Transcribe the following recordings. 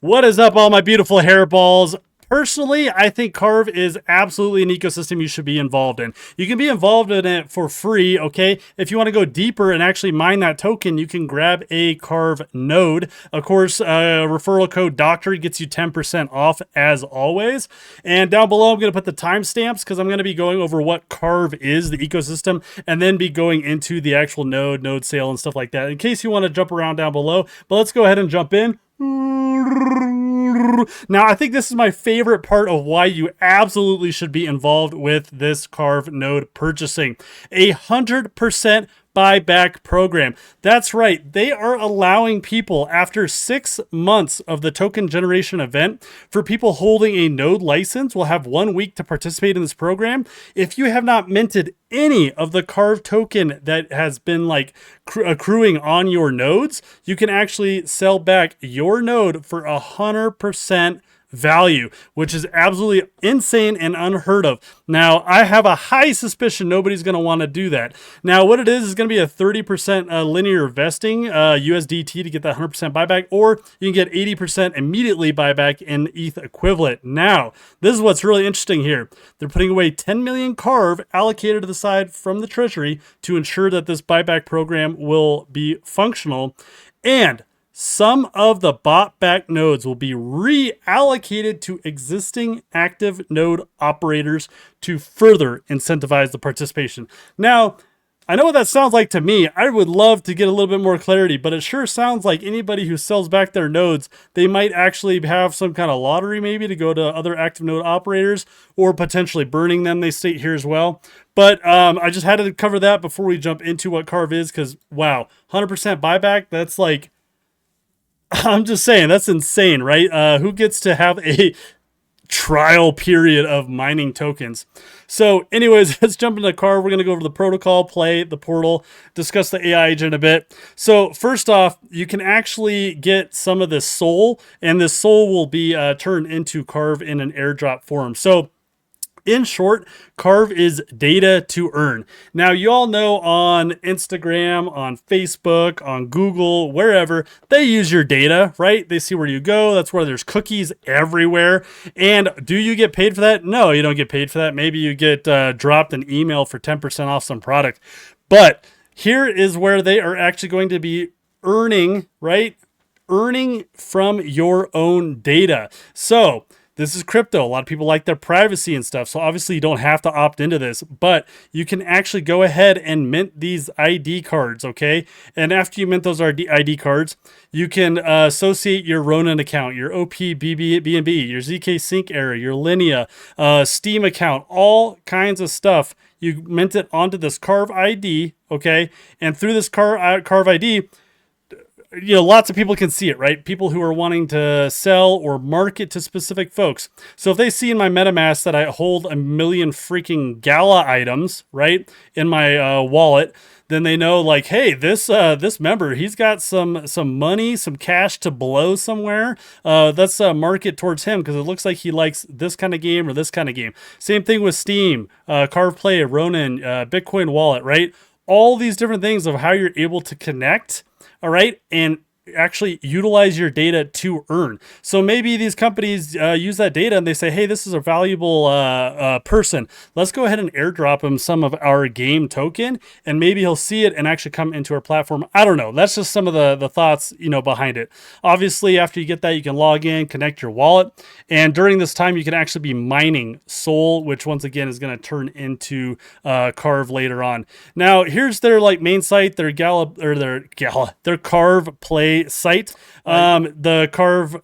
What is up, all my beautiful hairballs? Personally, I think Carv is absolutely an ecosystem you should be involved in. You can be involved in it for free, okay? If you want to go deeper and actually mine that token, you can grab a Carv node. Of course, referral code DOCTOR gets you 10% off as always. And down below, I'm going to put the timestamps because I'm going to be going over what Carv is, the ecosystem, and then be going into the actual node sale, and stuff like that in case you want to jump around down below. But let's go ahead and jump in. Now, I think this is my favorite part of why you absolutely should be involved with this Carv node purchasing. 100% buyback program. That's right. They are allowing people after 6 months of the token generation event, for people holding a node license will have 1 week to participate in this program. If you have not minted any of the Carv token that has been like accruing on your nodes, you can actually sell back your node for 100% value, which is absolutely insane and unheard of. Now, I have a high suspicion nobody's going to want to do that. Now, what it is going to be a 30% linear vesting USDT to get that 100% buyback, or you can get 80% immediately buyback in ETH equivalent. Now, this is what's really interesting here. They're putting away 10 million Carv allocated to the side from the treasury to ensure that this buyback program will be functional. And some of the bought back nodes will be reallocated to existing active node operators to further incentivize the participation. Now, I know what that sounds like to me. I would love to get a little bit more clarity, but it sure sounds like anybody who sells back their nodes, they might actually have some kind of lottery maybe to go to other active node operators, or potentially burning them, they state here as well. But I just had to cover that before we jump into what Carv is, because wow, 100% buyback, that's like, I'm just saying, that's insane, right? Who gets to have a trial period of mining tokens? So anyways, let's jump into Carv. We're going to go over the protocol, play the portal, discuss the AI agent a bit. So first off, you can actually get some of this soul, and this soul will be turned into Carv in an airdrop form. So in short, Carv is data to earn. Now, you all know on Instagram, on Facebook, on Google, wherever, they use your data, right? They see where you go. That's where there's cookies everywhere. And do you get paid for that? No, you don't get paid for that. Maybe you get dropped an email for 10% off some product. But here is where they are actually going to be earning, right? Earning from your own data. So this is crypto. A lot of people like their privacy and stuff. So obviously you don't have to opt into this, but you can actually go ahead and mint these ID cards, okay? And after you mint those ID cards, you can associate your Ronin account, your OP BNB, your ZK Sync error, your Linea, Steam account, all kinds of stuff. You mint it onto this Carv ID, okay? And through this Carv ID, you know, lots of people can see it, right? People who are wanting to sell or market to specific folks. So if they see in my MetaMask that I hold 1 million freaking gala items, right, in my wallet, then they know, like, hey, this member, he's got some money, some cash to blow somewhere. Let's market towards him because it looks like he likes this kind of game or this kind of game. Same thing with Steam, Carv Play, Ronin, Bitcoin Wallet, right? All these different things of how you're able to connect. All right. And actually utilize your data to earn. So maybe these companies use that data and they say, hey, this is a valuable person. Let's go ahead and airdrop him some of our game token, and maybe he'll see it and actually come into our platform. I don't know. That's just some of the thoughts, you know, behind it. Obviously, after you get that, you can log in, connect your wallet. And during this time, you can actually be mining Sol, which once again is going to turn into Carv later on. Now, here's their like main site, their Carv Play site, the Carv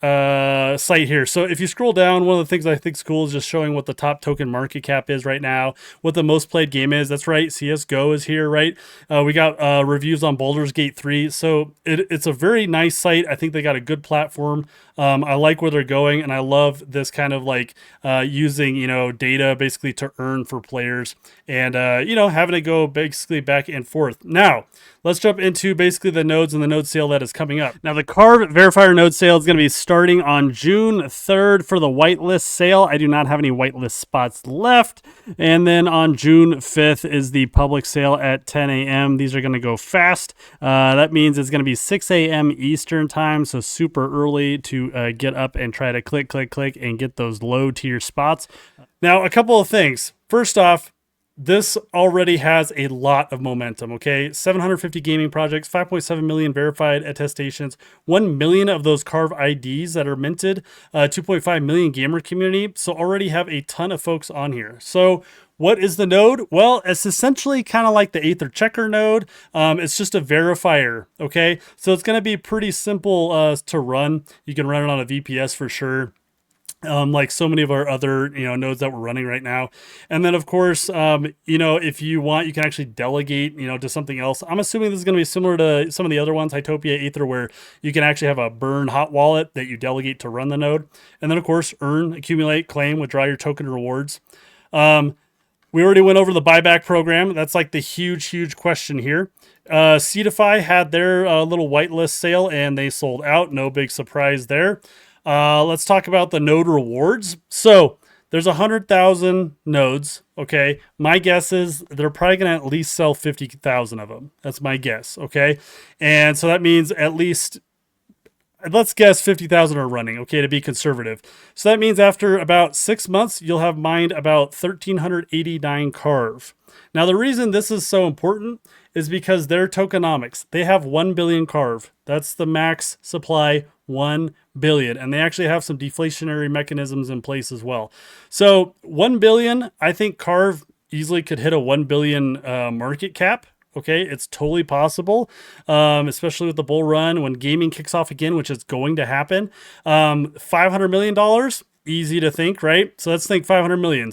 site here. So if you scroll down, one of the things I think is cool is just showing what the top token market cap is right now, what the most played game is. That's right, CSGO is here, right? We got reviews on Baldur's Gate 3. So it's a very nice site. I think they got a good platform. I like where they're going, and I love this kind of like using, you know, data basically to earn for players, and you know, having it go basically back and forth. Now, let's jump into basically the nodes and the node sale that is coming coming up. Now, the Carv Verifier Node sale is going to be starting on June 3rd for the whitelist sale. I do not have any whitelist spots left. And then on June 5th is the public sale at 10 a.m. These are going to go fast. That means it's going to be 6 a.m. Eastern time, so super early to get up and try to click and get those low tier spots. Now, a couple of things. First off, this already has a lot of momentum, okay? 750 gaming projects, 5.7 million verified attestations, 1 million of those Carv IDs that are minted, 2.5 million gamer community. So already have a ton of folks on here. So what is the node? Well, it's essentially kind of like the Aether checker node. It's just a verifier, okay? So it's going to be pretty simple to run. You can run it on a VPS for sure. Like so many of our other, nodes that we're running right now. And then of course, if you want, you can actually delegate, to something else. I'm assuming this is going to be similar to some of the other ones, Hytopia, Aether, where you can actually have a burn hot wallet that you delegate to run the node. And then of course, earn, accumulate, claim, withdraw your token rewards. We already went over the buyback program. That's like the huge question here. Cetify had their little whitelist sale and they sold out. No big surprise there. Let's talk about the node rewards. So there's 100,000 nodes. Okay. My guess is they're probably going to at least sell 50,000 of them. That's my guess. Okay. And so that means at least, let's guess 50,000 are running. Okay. To be conservative. So that means after about 6 months, you'll have mined about 1,389 Carv. Now, the reason this is so important is because their tokenomics, they have 1 billion Carv. That's the max supply, 1 billion. And they actually have some deflationary mechanisms in place as well. So 1 billion, I think Carv easily could hit a 1 billion market cap. Okay, it's totally possible, especially with the bull run when gaming kicks off again, which is going to happen. $500 million, easy to think, right? So let's think 500 million.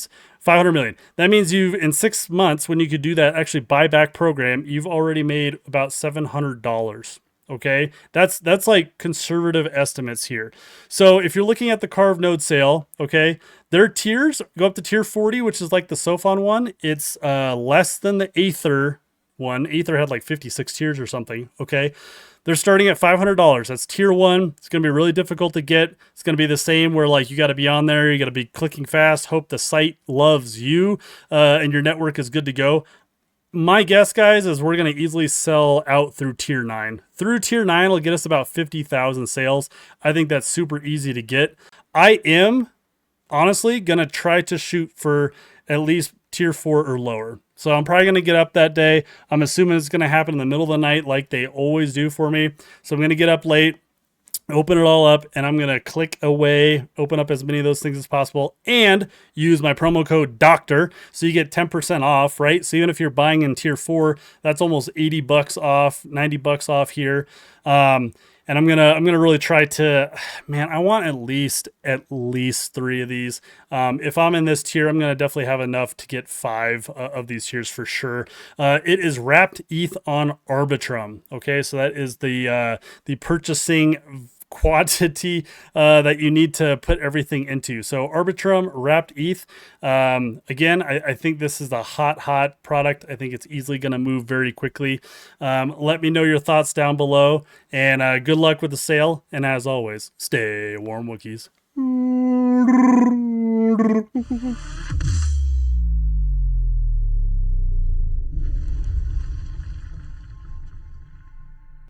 That means you've, in 6 months, when you could do that actually buyback program, you've already made about $700. Okay, that's like conservative estimates here. So if you're looking at the Carv node sale, okay, their tiers go up to tier 40, which is like the Sophon one. It's less than the Aether one. Aether had like 56 tiers or something. Okay, they're starting at $500. That's tier 1. It's going to be really difficult to get. It's going to be the same where like you got to be on there, you got to be clicking fast, hope the site loves you, and your network is good to go. My guess, guys, is we're going to easily sell out through tier 9. Through tier 9 will get us about 50,000 sales. I think that's super easy to get. I am honestly going to try to shoot for at least tier 4 or lower. So I'm probably going to get up that day. I'm assuming it's going to happen in the middle of the night like they always do for me. So I'm going to get up late, open it all up, and I'm going to click away, open up as many of those things as possible, and use my promo code DOCTOR so you get 10% off, right? So even if you're buying in tier 4, that's almost $80 off, $90 off here. And I'm gonna really try to, man, I want at least 3 of these. If I'm in this tier, I'm gonna definitely have enough to get 5 of these tiers for sure. It is wrapped ETH on Arbitrum. Okay, so that is the purchasing quantity that you need to put everything into. So Arbitrum wrapped ETH. Again, I think this is the hot product. I think it's easily going to move very quickly. Let me know your thoughts down below, and good luck with the sale. And as always, stay warm, Wookiees.